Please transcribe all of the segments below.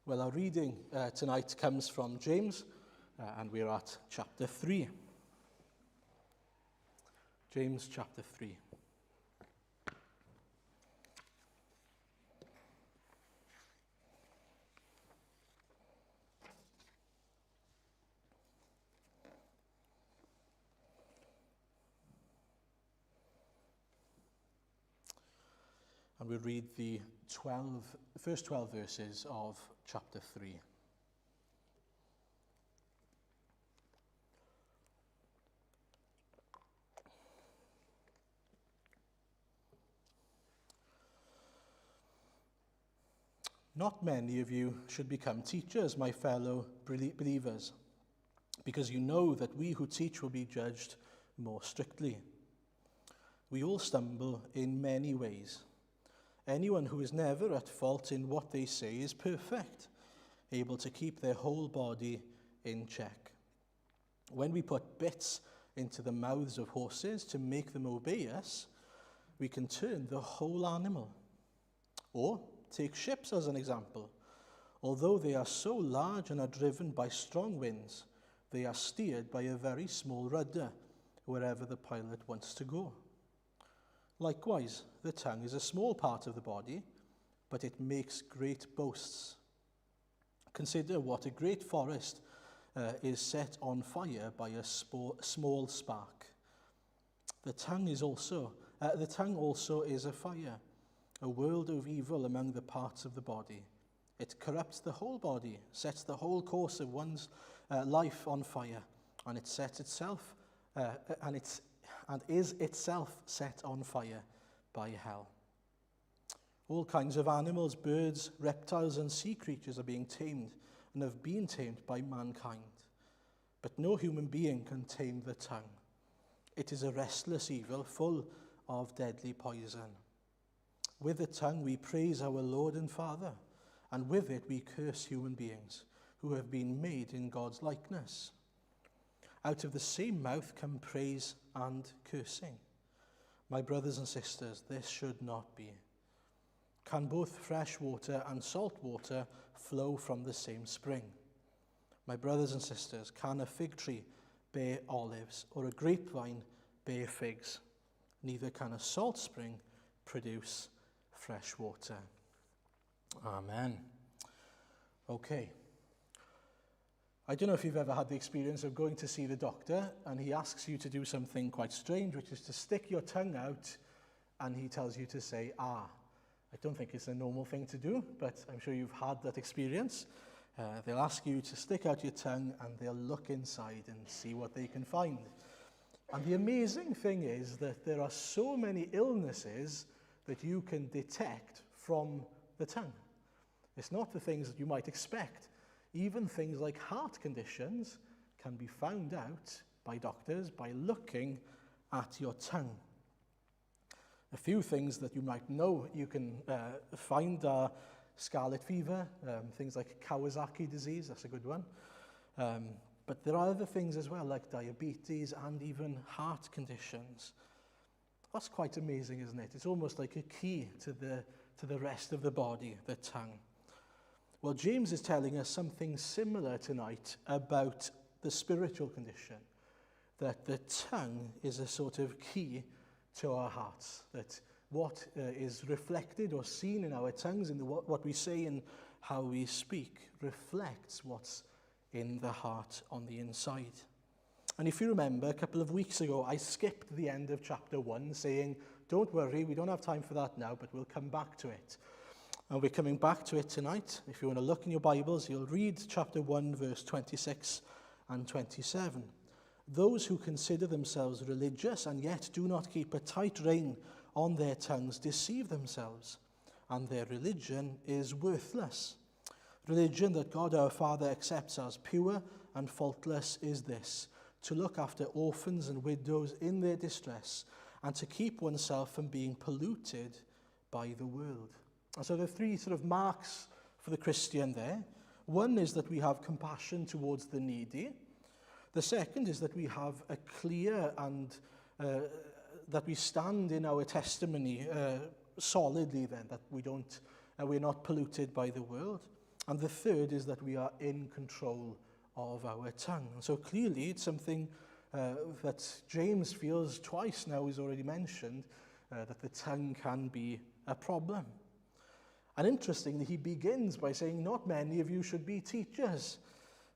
Well, our reading tonight comes from James, and we're at chapter 3. James chapter 3. And we'll read the first 12 verses of chapter 3. Not many of you should become teachers, my fellow believers, because you know that we who teach will be judged more strictly. We all stumble in many ways. Anyone who is never at fault in what they say is perfect, able to keep their whole body in check. When we put bits into the mouths of horses to make them obey us, we can turn the whole animal. Or take ships as an example. Although they are so large and are driven by strong winds, they are steered by a very small rudder wherever the pilot wants to go. Likewise, the tongue is a small part of the body, but it makes great boasts. Consider what a great forest is set on fire by a small spark. The tongue also is a fire, a world of evil among the parts of the body. It corrupts the whole body, sets the whole course of one's life on fire, and it sets itself and is itself set on fire by hell. All kinds of animals, birds, reptiles, and sea creatures are being tamed and have been tamed by mankind. But no human being can tame the tongue. It is a restless evil, full of deadly poison. With the tongue we praise our Lord and Father, and with it we curse human beings who have been made in God's likeness. Out of the same mouth come praise and cursing. My brothers and sisters, this should not be. Can both fresh water and salt water flow from the same spring? My brothers and sisters, can a fig tree bear olives or a grapevine bear figs? Neither can a salt spring produce fresh water. Amen. Okay. I don't know if you've ever had the experience of going to see the doctor and he asks you to do something quite strange, which is to stick your tongue out, and he tells you to say, ah. I don't think it's a normal thing to do, but I'm sure you've had that experience. They'll ask you to stick out your tongue and they'll look inside and see what they can find. And the amazing thing is that there are so many illnesses that you can detect from the tongue. It's not the things that you might expect. Even things like heart conditions can be found out by doctors by looking at your tongue. A few things that you might know you can find are scarlet fever, things like Kawasaki disease, that's a good one. But there are other things as well, like diabetes and even heart conditions. That's quite amazing, isn't it? It's almost like a key to the rest of the body, the tongue. Well, James is telling us something similar tonight about the spiritual condition, that the tongue is a sort of key to our hearts, that what is reflected or seen in our tongues, in what we say and how we speak, reflects what's in the heart on the inside. And if you remember, a couple of weeks ago, I skipped the end of chapter 1, saying, don't worry, we don't have time for that now, but we'll come back to it. And we're coming back to it tonight. If you want to look in your Bibles, you'll read chapter 1, verse 26 and 27. Those who consider themselves religious and yet do not keep a tight rein on their tongues deceive themselves, and their religion is worthless. Religion that God our Father accepts as pure and faultless is this: to look after orphans and widows in their distress, and to keep oneself from being polluted by the world. And so there are three sort of marks for the Christian there. One is that we have compassion towards the needy. The second is that we have a clear and that we stand in our testimony solidly then, that we're not polluted by the world. And the third is that we are in control of our tongue. And so clearly it's something that James feels twice now, he's already mentioned, that the tongue can be a problem. And interestingly, he begins by saying, not many of you should be teachers.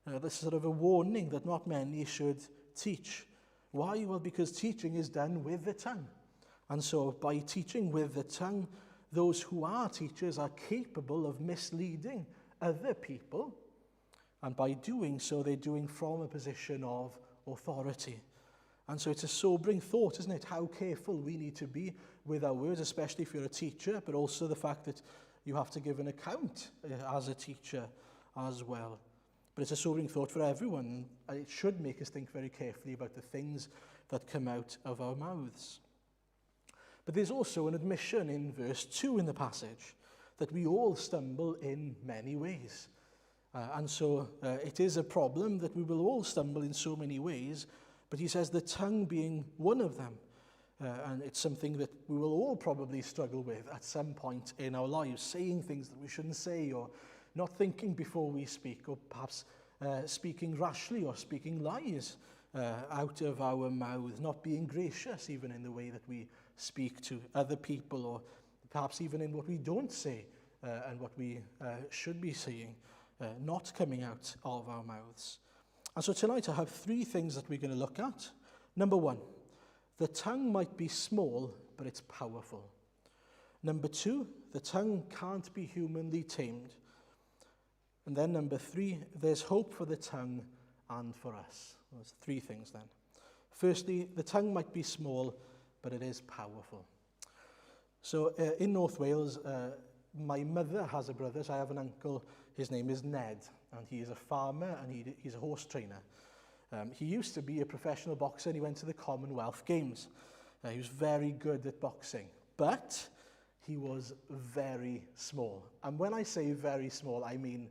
This is sort of a warning that not many should teach. Why? Well, because teaching is done with the tongue. And so by teaching with the tongue, those who are teachers are capable of misleading other people. And by doing so, they're doing from a position of authority. And so it's a sobering thought, isn't it? How careful we need to be with our words, especially if you're a teacher, but also the fact that you have to give an account as a teacher as well. But it's a sobering thought for everyone. And it should make us think very carefully about the things that come out of our mouths. But there's also an admission in verse 2 in the passage that we all stumble in many ways. And so it is a problem that we will all stumble in so many ways, but he says the tongue being one of them. And it's something that we will all probably struggle with at some point in our lives, saying things that we shouldn't say, or not thinking before we speak, or perhaps speaking rashly or speaking lies out of our mouths, not being gracious even in the way that we speak to other people, or perhaps even in what we don't say and what we should be saying. Not coming out of our mouths. And so tonight I have three things that we're going to look at. Number one, the tongue might be small, but it's powerful. Number two, the tongue can't be humanly tamed. And then number three, there's hope for the tongue and for us. There's three things then. Firstly, the tongue might be small, but it is powerful. So in North Wales, my mother has a brother, so I have an uncle. His name is Ned, and he is a farmer, and he's a horse trainer. He used to be a professional boxer, and he went to the Commonwealth Games. He was very good at boxing, but he was very small. And when I say very small, I mean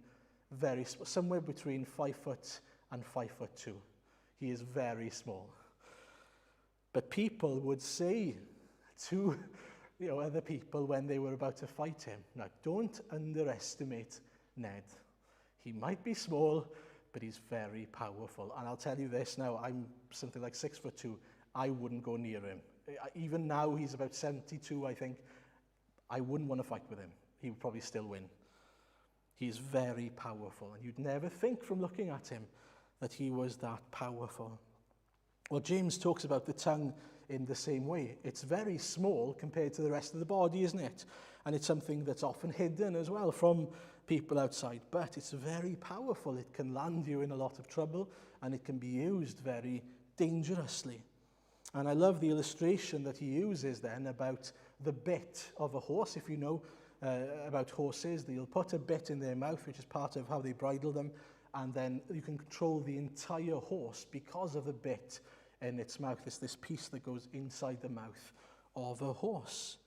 very small, somewhere between 5 foot and 5'2". He is very small. But people would say to other people when they were about to fight him, now, don't underestimate Ned. He might be small, but he's very powerful. And I'll tell you this now, I'm something like 6'2". I wouldn't go near him. Even now, he's about 72, I think. I wouldn't want to fight with him. He would probably still win. He's very powerful. And you'd never think from looking at him that he was that powerful. Well, James talks about the tongue in the same way. It's very small compared to the rest of the body, isn't it? And it's something that's often hidden as well from people outside. But it's very powerful. It can land you in a lot of trouble, and it can be used very dangerously. And I love the illustration that he uses then about the bit of a horse. If you know about horses, they'll put a bit in their mouth, which is part of how they bridle them, and then you can control the entire horse because of the bit in its mouth. It's this piece that goes inside the mouth of a horse.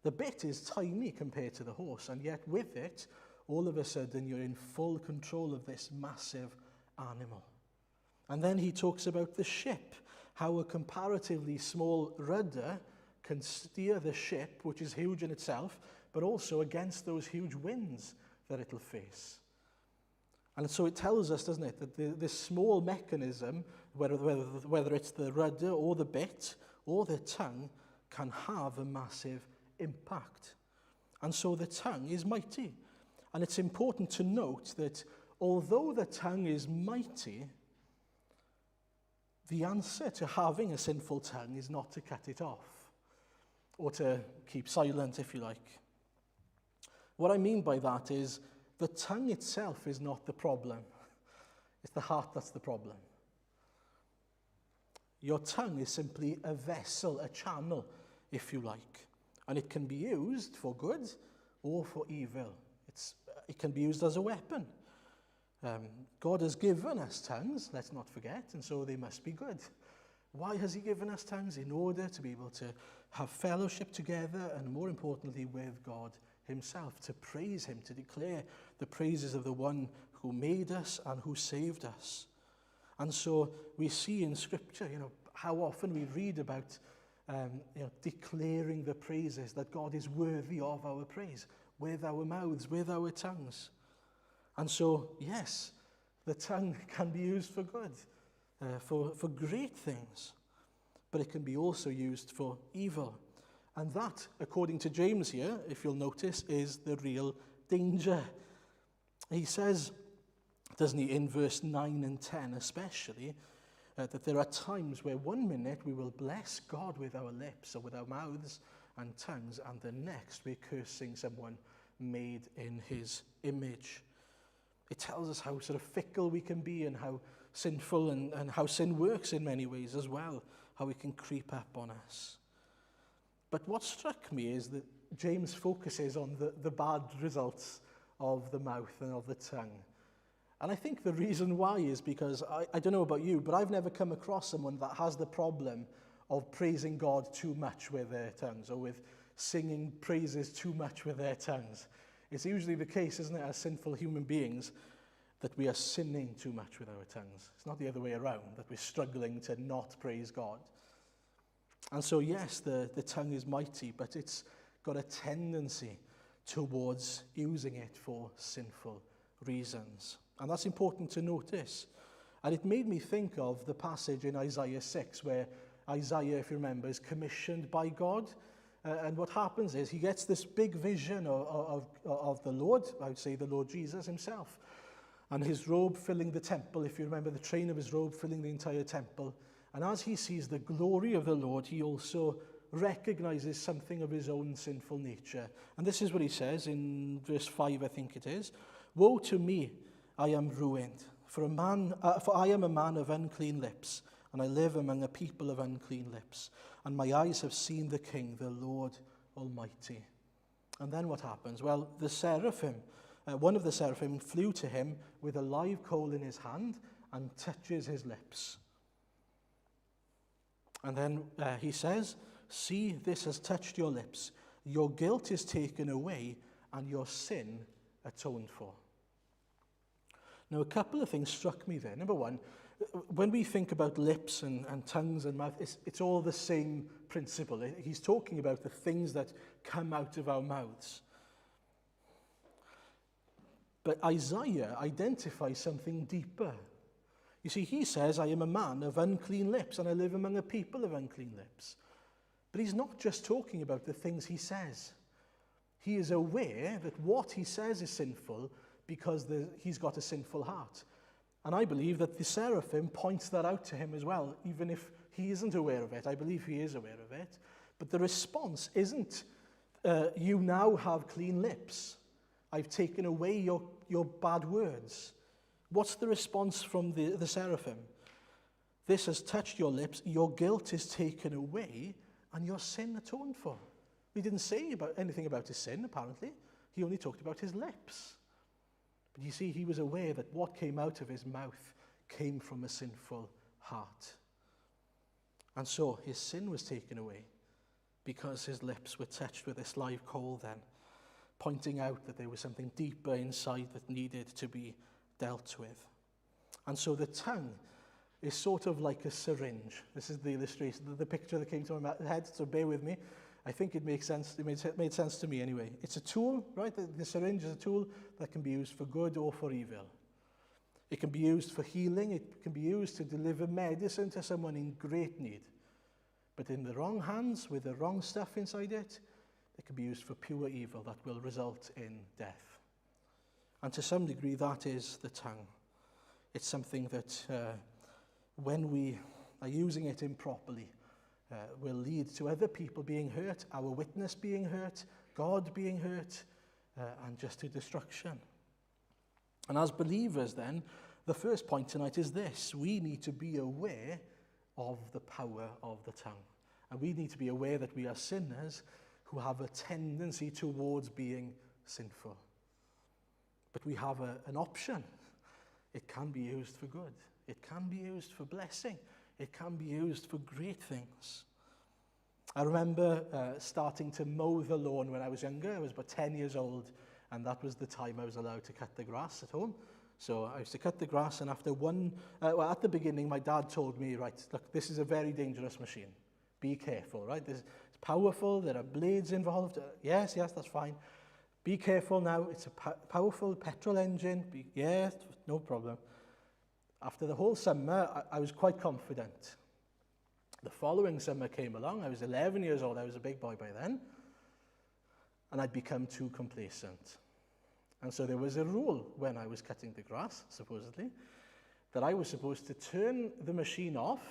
The bit is tiny compared to the horse, and yet with it, all of a sudden you're in full control of this massive animal. And then he talks about the ship, how a comparatively small rudder can steer the ship, which is huge in itself, but also against those huge winds that it'll face. And so it tells us, doesn't it, that this small mechanism, whether it's the rudder or the bit or the tongue, can have a massive impact. And so the tongue is mighty. And it's important to note that although the tongue is mighty, the answer to having a sinful tongue is not to cut it off or to keep silent, if you like. What I mean by that is the tongue itself is not the problem. It's the heart that's the problem. Your tongue is simply a vessel, a channel, if you like. And it can be used for good or for evil. It can be used as a weapon. God has given us tongues, let's not forget, and so they must be good. Why has he given us tongues? In order to be able to have fellowship together, and more importantly with God himself, to praise him, to declare the praises of the one who made us and who saved us. And so we see in Scripture, how often we read about declaring the praises that God is worthy of our praise with our mouths, with our tongues. And so, yes, the tongue can be used for good, for great things, but it can be also used for evil. And that, according to James here, if you'll notice, is the real danger. He says, doesn't he, in verse 9 and 10 especially, that there are times where one minute we will bless God with our lips or with our mouths and tongues, and the next we're cursing someone made in his image. It tells us how sort of fickle we can be and how sinful and how sin works in many ways as well, how it can creep up on us. But what struck me is that James focuses on the bad results of the mouth and of the tongue. And I think the reason why is because, I don't know about you, but I've never come across someone that has the problem of praising God too much with their tongues, or with singing praises too much with their tongues. It's usually the case, isn't it, as sinful human beings, that we are sinning too much with our tongues. It's not the other way around, that we're struggling to not praise God. And so, yes, the tongue is mighty, but it's got a tendency towards using it for sinful reasons. And that's important to notice. And it made me think of the passage in Isaiah 6, where Isaiah, if you remember, is commissioned by God. And what happens is he gets this big vision of the Lord, I would say the Lord Jesus himself, and his robe filling the temple. If you remember, the train of his robe filling the entire temple. And as he sees the glory of the Lord, he also recognizes something of his own sinful nature. And this is what he says in verse 5, I think it is. Woe to me, I am ruined, for I am a man of unclean lips, and I live among a people of unclean lips. And my eyes have seen the King, the Lord Almighty. And then what happens? Well, the seraphim, one of the seraphim flew to him with a live coal in his hand and touches his lips. And then he says, see, this has touched your lips. Your guilt is taken away and your sin atoned for. Now, a couple of things struck me there. Number one, when we think about lips and tongues and mouth, it's all the same principle. He's talking about the things that come out of our mouths. But Isaiah identifies something deeper. You see, he says, I am a man of unclean lips, and I live among a people of unclean lips. But he's not just talking about the things he says. He is aware that what he says is sinful because he's got a sinful heart. And I believe that the seraphim points that out to him as well, even if he isn't aware of it. I believe he is aware of it. But the response isn't, you now have clean lips. I've taken away your bad words. What's the response from the seraphim? This has touched your lips, your guilt is taken away, and your sin atoned for. He didn't say anything about his sin, apparently. He only talked about his lips. But you see, he was aware that what came out of his mouth came from a sinful heart. And so his sin was taken away because his lips were touched with this live coal then, pointing out that there was something deeper inside that needed to be dealt with. And so the tongue is sort of like a syringe. This is the illustration, the picture that came to my head, so bear with me. I think it makes sense. It made sense to me anyway. It's a tool, right? The syringe is a tool that can be used for good or for evil. It can be used for healing. It can be used to deliver medicine to someone in great need. But in the wrong hands, with the wrong stuff inside it, it can be used for pure evil that will result in death. And to some degree, that is the tongue. It's something that when we are using it improperly, will lead to other people being hurt, our witness being hurt, God being hurt, and just to destruction. And as believers then, the first point tonight is this: we need to be aware of the power of the tongue. And we need to be aware that we are sinners who have a tendency towards being sinful. But we have an option. It can be used for good. It can be used for blessing. It can be used for great things. I remember starting to mow the lawn when I was younger. I was about 10 years old, and that was the time I was allowed to cut the grass at home. So I used to cut the grass, and after at the beginning, my dad told me, right, look, this is a very dangerous machine. Be careful, right? It's powerful. There are blades involved. Yes, that's fine. Be careful now, it's a powerful petrol engine. Yeah, no problem. After the whole summer, I was quite confident. The following summer came along. I was 11 years old. I was a big boy by then. And I'd become too complacent. And so there was a rule when I was cutting the grass, supposedly, that I was supposed to turn the machine off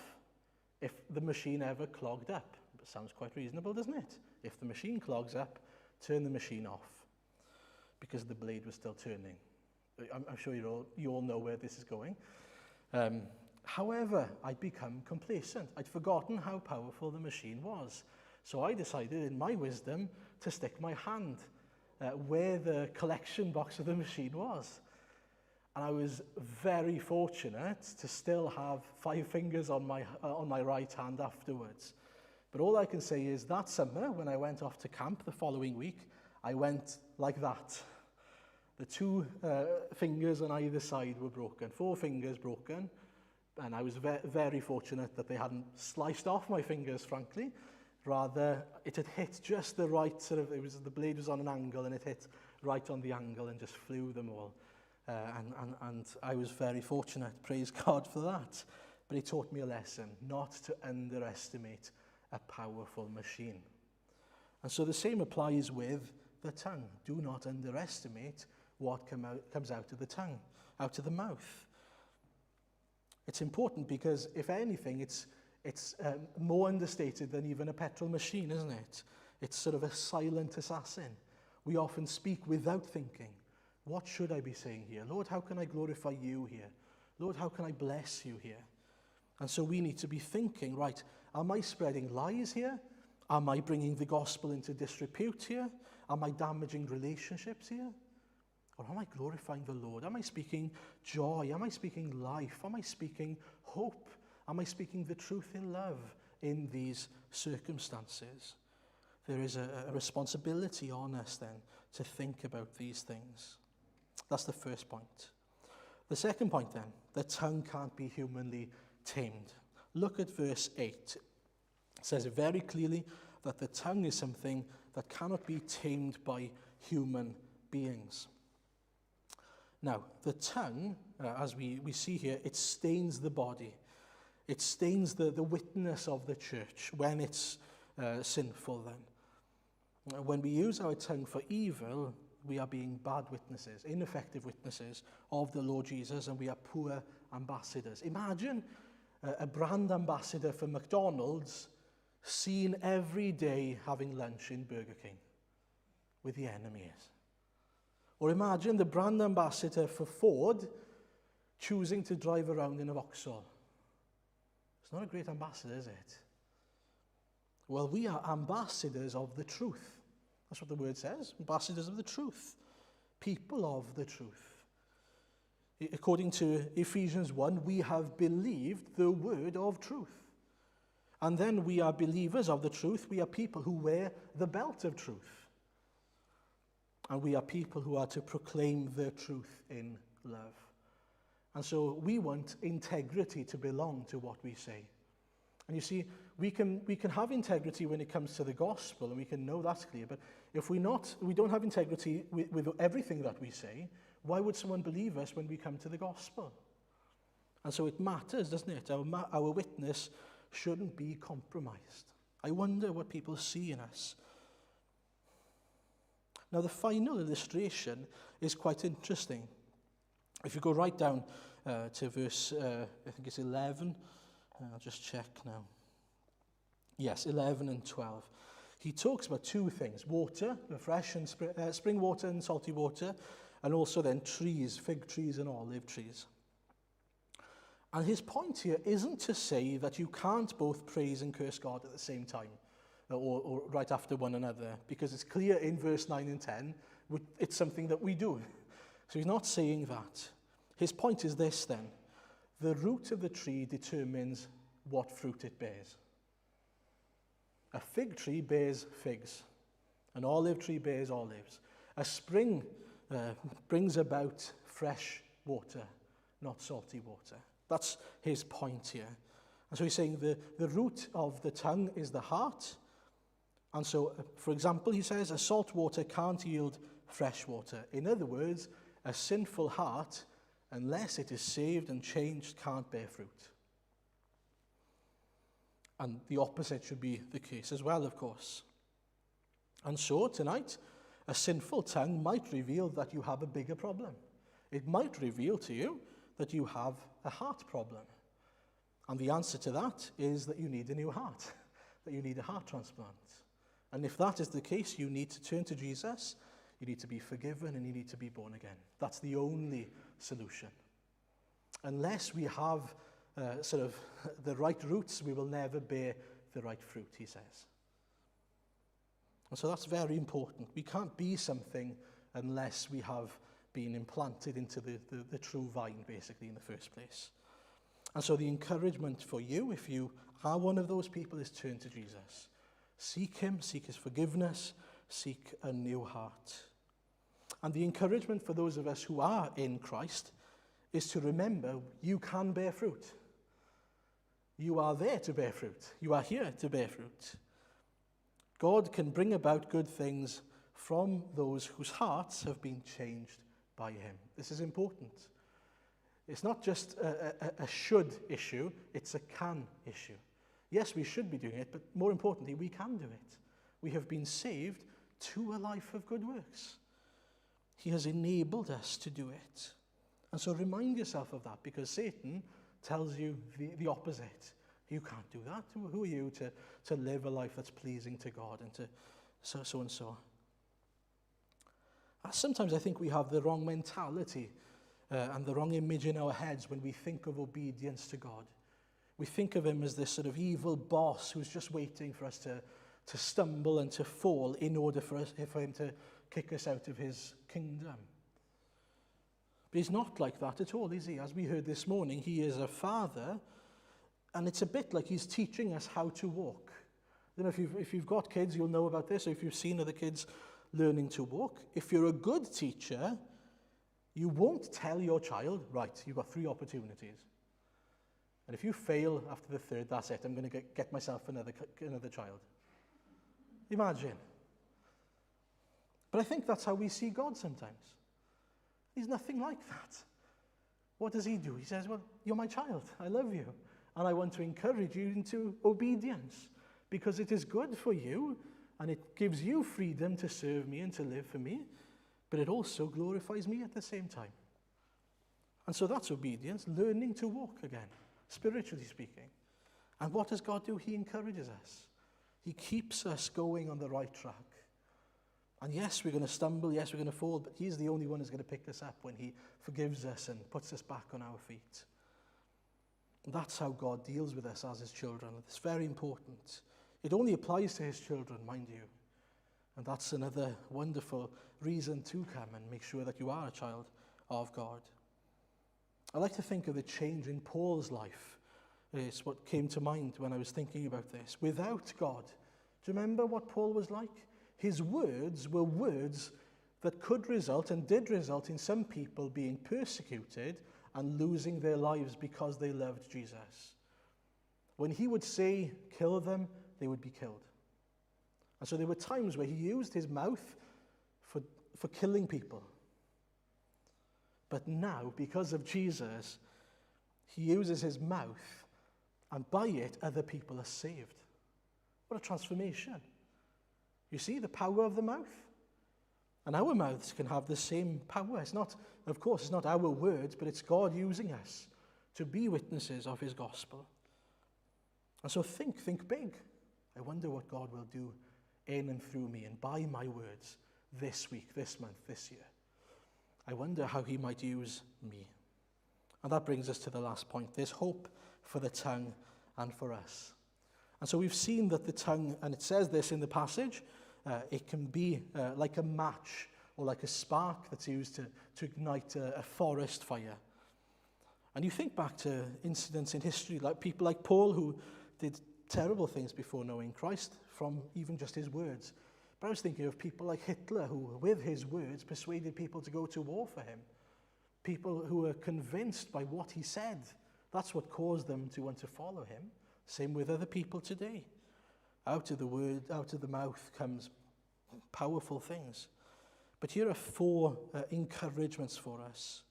if the machine ever clogged up. It sounds quite reasonable, doesn't it? If the machine clogs up, turn the machine off, because the blade was still turning. I'm sure you all know where this is going. However, I'd become complacent. I'd forgotten how powerful the machine was. So I decided, in my wisdom, to stick my hand where the collection box of the machine was. And I was very fortunate to still have 5 fingers on my right hand afterwards. But all I can say is that summer, when I went off to camp the following week, I went like that. The 2 fingers on either side were broken, 4 fingers broken, and I was very fortunate that they hadn't sliced off my fingers, frankly. Rather, it had hit just the right the blade was on an angle, and it hit right on the angle and just flew them all. And I was very fortunate, praise God for that. But it taught me a lesson, not to underestimate a powerful machine. And so the same applies with the tongue. Do not underestimate what comes out of the tongue, out of the mouth. It's important because, if anything, it's more understated than even a petrol machine, isn't it? It's sort of a silent assassin. We often speak without thinking. What should I be saying here? Lord, how can I glorify you here? Lord, how can I bless you here? And so we need to be thinking, right, am I spreading lies here? Am I bringing the gospel into disrepute here? Am I damaging relationships here? Or am I glorifying the Lord? Am I speaking joy? Am I speaking life? Am I speaking hope? Am I speaking the truth in love in these circumstances? There is a responsibility on us then to think about these things. That's the first point. The second point then, the tongue can't be humanly tamed. Look at verse 8. It says it very clearly that the tongue is something that cannot be tamed by human beings. Now, the tongue, as we see here, it stains the body. It stains the witness of the church when it's sinful then. When we use our tongue for evil, we are being bad witnesses, ineffective witnesses of the Lord Jesus, and we are poor ambassadors. Imagine a brand ambassador for McDonald's seen every day having lunch in Burger King with the enemies. Or imagine the brand ambassador for Ford choosing to drive around in a Vauxhall. It's not a great ambassador, is it? Well, we are ambassadors of the truth. That's what the word says, ambassadors of the truth, people of the truth. According to Ephesians 1, we have believed the word of truth. And then we are believers of the truth. We are people who wear the belt of truth. And we are people who are to proclaim the truth in love. And so we want integrity to belong to what we say. And you see, we can have integrity when it comes to the gospel, and we can know that's clear. But if we don't have integrity with everything that we say, why would someone believe us when we come to the gospel? And so it matters, doesn't it? Our witness shouldn't be compromised. I wonder what people see in us. Now, the final illustration is quite interesting. If you go right down to verse, I think it's 11. I'll just check now. Yes, 11 and 12. He talks about 2 things: water, the fresh and spring water and salty water, and also then trees, fig trees and olive trees. And his point here isn't to say that you can't both praise and curse God at the same time, or right after one another, because it's clear in verse 9 and 10, it's something that we do. So he's not saying that. His point is this then: the root of the tree determines what fruit it bears. A fig tree bears figs. An olive tree bears olives. A spring brings about fresh water, not salty water. That's his point here. And so he's saying the root of the tongue is the heart. And so, for example, he says a salt water can't yield fresh water. In other words, a sinful heart, unless it is saved and changed, can't bear fruit. And the opposite should be the case as well, of course. And so tonight, a sinful tongue might reveal that you have a bigger problem. It might reveal to you that you have a heart problem. And the answer to that is that you need a new heart, that you need a heart transplant. And if that is the case, you need to turn to Jesus, you need to be forgiven, and you need to be born again. That's the only solution. Unless we have sort of the right roots, we will never bear the right fruit, he says. And so that's very important. We can't be something unless we have been implanted into the true vine, basically, in the first place. And so the encouragement for you, if you are one of those people, is turn to Jesus. Seek him, seek his forgiveness, seek a new heart. And the encouragement for those of us who are in Christ is to remember you can bear fruit. You are there to bear fruit. You are here to bear fruit. God can bring about good things from those whose hearts have been changed by him. This is important. It's not just a should issue, it's a can issue. Yes, we should be doing it, but more importantly, we can do it. We have been saved to a life of good works. He has enabled us to do it. And so remind yourself of that, because Satan tells you the opposite. You can't do that. Who are you to live a life that's pleasing to God and to so and so? Sometimes I think we have the wrong mentality and the wrong image in our heads when we think of obedience to God. We think of him as this sort of evil boss who's just waiting for us to stumble and to fall in order for him to kick us out of his kingdom. But he's not like that at all, is he? As we heard this morning, he is a father, and it's a bit like he's teaching us how to walk. You know, if you've got kids, you'll know about this, or if you've seen other kids learning to walk. If you're a good teacher, you won't tell your child, right, you've got 3 opportunities. And if you fail after the 3rd, that's it, I'm going to get myself another child. Imagine. But I think that's how we see God sometimes. He's nothing like that. What does he do? He says, well, you're my child. I love you. And I want to encourage you into obedience because it is good for you and it gives you freedom to serve me and to live for me, but it also glorifies me at the same time. And so that's obedience, learning to walk again, spiritually speaking. And what does God do? He encourages us. He keeps us going on the right track. And yes, we're going to stumble, yes, we're going to fall, but he's the only one who's going to pick us up when he forgives us and puts us back on our feet. And that's how God deals with us as his children. It's very important. It only applies to his children, mind you. And that's another wonderful reason to come and make sure that you are a child of God. I like to think of the change in Paul's life. It's what came to mind when I was thinking about this. Without God, do you remember what Paul was like? His words were words that could result and did result in some people being persecuted and losing their lives because they loved Jesus. When he would say, kill them, they would be killed. And so there were times where he used his mouth for killing people. But now, because of Jesus, he uses his mouth, and by it, other people are saved. What a transformation. You see the power of the mouth? And our mouths can have the same power. It's not, of course, it's not our words, but it's God using us to be witnesses of his gospel. And so think big. I wonder what God will do in and through me and by my words this week, this month, this year. I wonder how he might use me. And that brings us to the last point. There's hope for the tongue and for us. And so we've seen that the tongue, and it says this in the passage, it can be like a match or like a spark that's used to ignite a forest fire. And you think back to incidents in history, like people like Paul who did terrible things before knowing Christ from even just his words. But I was thinking of people like Hitler who, with his words, persuaded people to go to war for him. People who were convinced by what he said. That's what caused them to want to follow him. Same with other people today. Out of the word, out of the mouth comes powerful things. But here are 4 encouragements for us.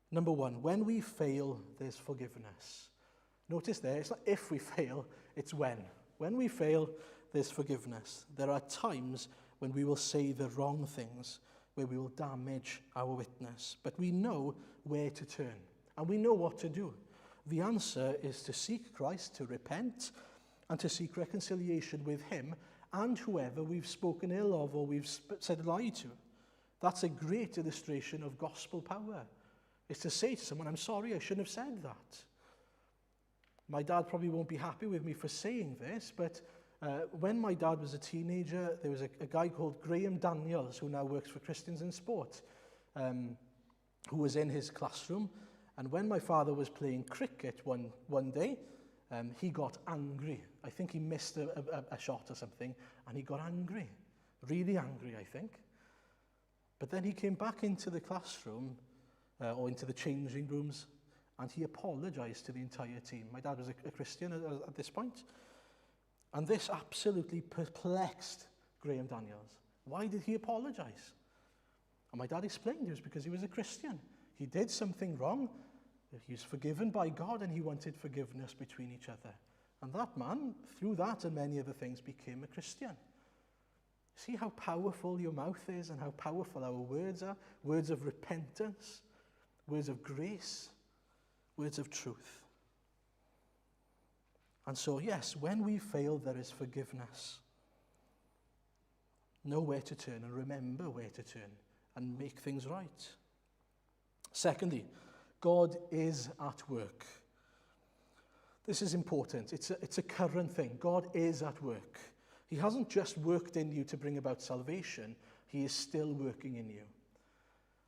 Number 1, when we fail, there's forgiveness. Notice there, it's not if we fail, it's when. When we fail, there's forgiveness. There are times when we will say the wrong things, where we will damage our witness. But we know where to turn, and we know what to do. The answer is to seek Christ, to repent, and to seek reconciliation with him and whoever we've spoken ill of or we've said a lie to. That's a great illustration of gospel power. It's to say to someone, I'm sorry, I shouldn't have said that. My dad probably won't be happy with me for saying this, but when my dad was a teenager, there was a guy called Graham Daniels, who now works for Christians in Sport, who was in his classroom. And when my father was playing cricket one day, he got angry. I think he missed a shot or something, and he got angry, really angry, I think. But then he came back into the classroom, or into the changing rooms, and he apologized to the entire team. My dad was a Christian at this point. And this absolutely perplexed Graham Daniels. Why did he apologize? And my dad explained it was because he was a Christian. He did something wrong. He was forgiven by God, and he wanted forgiveness between each other. And that man, through that and many other things, became a Christian. See how powerful your mouth is and how powerful our words are? Words of repentance, words of grace, words of truth. And so, yes, when we fail, there is forgiveness. Know where to turn and remember where to turn and make things right. Secondly, God is at work. This is important. It's a current thing. God is at work. He hasn't just worked in you to bring about salvation. He is still working in you.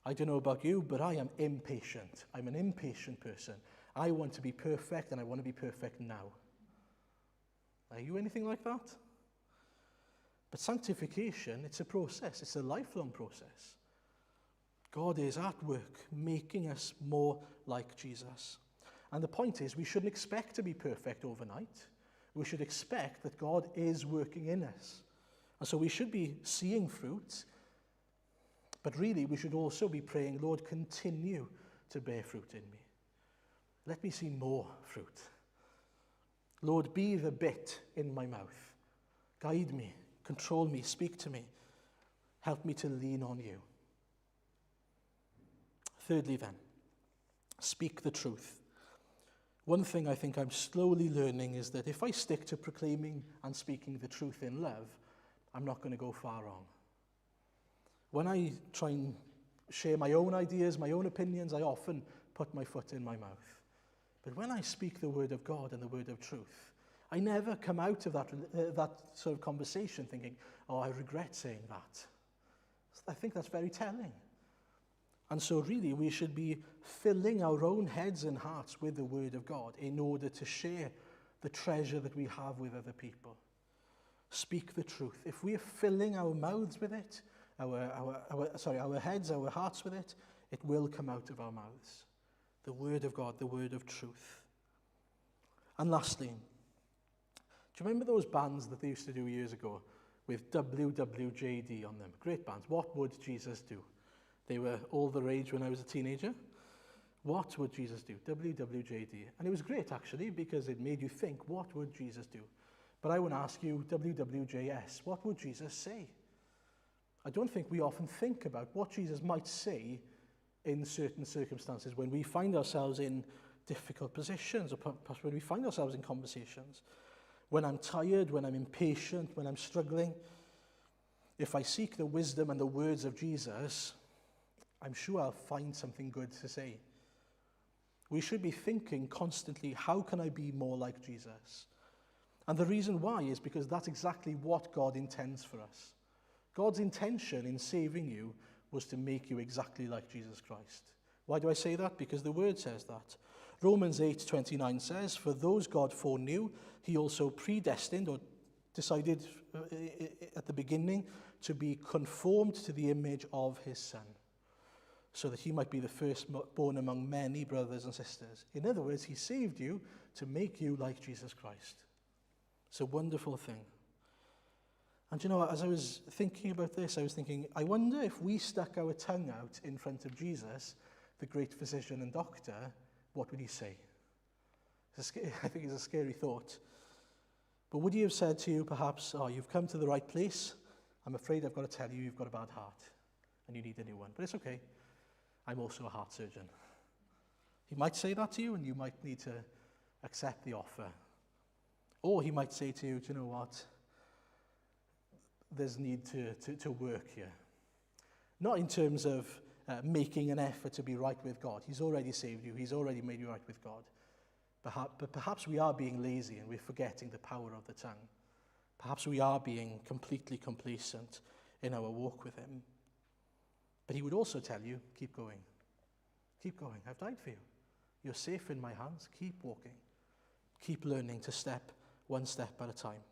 I don't know about you, but I am impatient. I'm an impatient person. I want to be perfect, and I want to be perfect now. Are you anything like that? But sanctification, it's a process. It's a lifelong process. God is at work, making us more like Jesus. And the point is, we shouldn't expect to be perfect overnight. We should expect that God is working in us. And so we should be seeing fruit, but really we should also be praying, Lord, continue to bear fruit in me. Let me see more fruit. Lord, be the bit in my mouth. Guide me, control me, speak to me. Help me to lean on you. Thirdly then, speak the truth. One thing I think I'm slowly learning is that if I stick to proclaiming and speaking the truth in love, I'm not going to go far wrong. When I try and share my own ideas, my own opinions, I often put my foot in my mouth. But when I speak the word of God and the word of truth, I never come out of that sort of conversation thinking, oh, I regret saying that. I think that's very telling. And so really we should be filling our own heads and hearts with the word of God in order to share the treasure that we have with other people. Speak the truth. If we are filling our mouths with it, our heads, our hearts with it, it will come out of our mouths. The word of God, the word of truth. And lastly, do you remember those bands that they used to do years ago with WWJD on them? Great bands. What would Jesus do? They were all the rage when I was a teenager. What would Jesus do? WWJD. And it was great, actually, because it made you think, what would Jesus do? But I want to ask you, WWJS, what would Jesus say? I don't think we often think about what Jesus might say in certain circumstances when we find ourselves in difficult positions, or perhaps when we find ourselves in conversations. When I'm tired, when I'm impatient, when I'm struggling, if I seek the wisdom and the words of Jesus, I'm sure I'll find something good to say. We should be thinking constantly, how can I be more like Jesus? And the reason why is because that's exactly what God intends for us. God's intention in saving you was to make you exactly like Jesus Christ. Why do I say that? Because the word says that. Romans 8:29 says, for those God foreknew, he also predestined or decided at the beginning to be conformed to the image of his Son, so that he might be the firstborn among many brothers and sisters. In other words, he saved you to make you like Jesus Christ. It's a wonderful thing. And as I was thinking about this, I was thinking, I wonder if we stuck our tongue out in front of Jesus, the great physician and doctor, what would he say? I think it's a scary thought. But would he have said to you, perhaps, oh, you've come to the right place. I'm afraid I've got to tell you, you've got a bad heart and you need a new one. But it's okay. I'm also a heart surgeon. He might say that to you, and you might need to accept the offer. Or he might say to you, do you know what? There's need to work here. Not in terms of making an effort to be right with God. He's already saved you. He's already made you right with God. But perhaps we are being lazy and we're forgetting the power of the tongue. Perhaps we are being completely complacent in our walk with him. But he would also tell you, keep going. Keep going. I've died for you. You're safe in my hands. Keep walking. Keep learning to step one step at a time.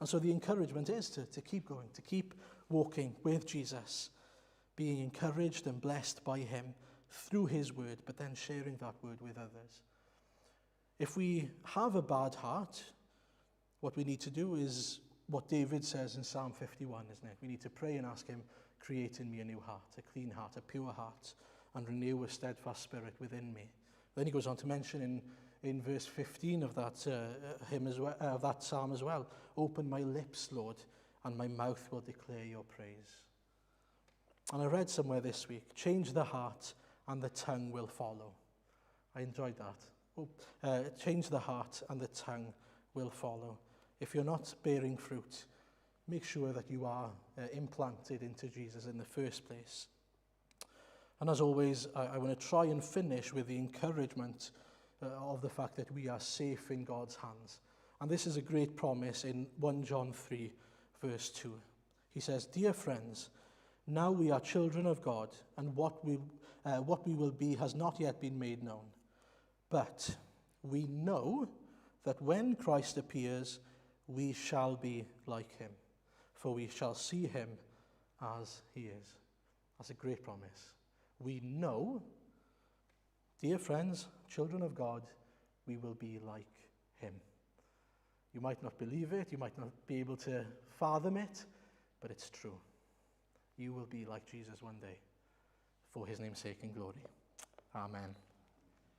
And so the encouragement is to keep going, to keep walking with Jesus, being encouraged and blessed by him through his word, but then sharing that word with others. If we have a bad heart, what we need to do is what David says in Psalm 51, isn't it? We need to pray and ask him, create in me a new heart, a clean heart, a pure heart, and renew a steadfast spirit within me. Then he goes on to mention in verse 15 of that hymn as well, that psalm as well, open my lips, Lord, and my mouth will declare your praise. And I read somewhere this week, change the heart and the tongue will follow. I enjoyed that. Change the heart and the tongue will follow. If you're not bearing fruit, make sure that you are implanted into Jesus in the first place. And as always, I want to try and finish with the encouragement of the fact that we are safe in God's hands. And this is a great promise in 1 John 3, verse 2. He says, dear friends, now we are children of God, and what we will be has not yet been made known. But we know that when Christ appears, we shall be like him, for we shall see him as he is. That's a great promise. We know, dear friends, children of God, we will be like him. You might not believe it, you might not be able to fathom it, but it's true. You will be like Jesus one day, for his name's sake and glory. Amen.